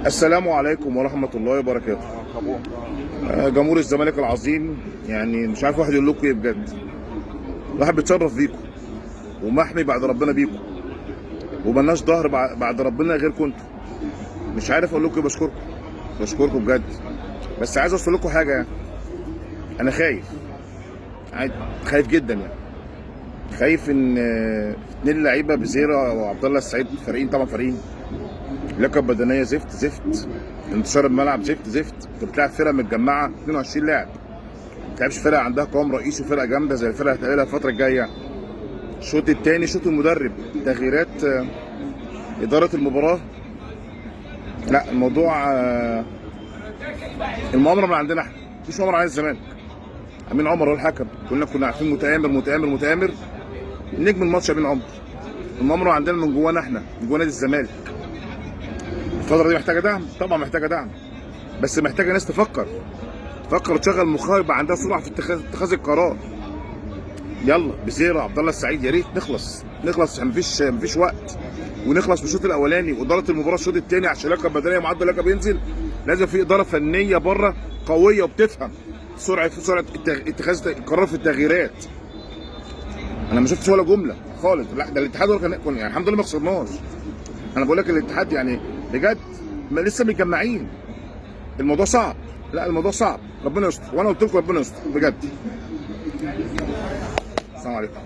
السلام عليكم ورحمة الله وبركاته. جمهور الزمالك العظيم، يعني مش عارف واحد يقول لكم ايه بجد. الواحد بيتشرف بيكم ومحمي بعد ربنا بيكم، وملناش ظهر بعد ربنا غيركم انتوا. مش عارف اقول لكم ايه، بشكركم بجد. بس عايز اوصل لكم حاجة، يعني انا خايف جدا، يعني خايف ان اتنين لعيبه بزيرة وعبد الله السعيد فارقين لياقه بدنيه زفت، انتشار الملعب زفت. انت بتلعب فرقه متجمعه 22 لاعب، ما بتلعبش فرقه عندها قوام رئيسي وفرقه جامده زي الفرقه اللي هتقابلها الفتره الجايه. الشوط الثاني شوط المدرب، تغييرات، اداره المباراه. لا، الموضوع المؤامره من عندنا احنا، مفيش مؤامره عن الزمالك. امين عمر هو الحكم، كنا عارفين متآمر. نجم الماتش امين عمر. المؤامره عندنا من جوانا احنا، من جوا نادي الزمالك. الفترة دي محتاجة دعم، طبعا محتاجة دعم، بس محتاجة ناس تفكر وتشغل مخها، يبقى عندها سرعة في اتخاذ القرار. يلا بزيرة، عبد الله السعيد، يا ريت نخلص، مفيش وقت، ونخلص بالشوط الأولاني وإدارة المباراة الشوط الثاني، عشان اللياقة البدنية معدل اللياقة بينزل. لازم في إدارة فنية بره قوية وبتفهم سرعة اتخاذ القرار في التغييرات. أنا ما شفتش ولا جملة خالص. لا، ده الاتحاد هو كان يعني الحمد لله ما خسرناش. أنا بقول لك الاتحاد يعني بجد ما لسه متجمعين. الموضوع صعب، لا الموضوع صعب، ربنا يستر، وانا قلت لكم ربنا يستر بجد. السلام عليكم.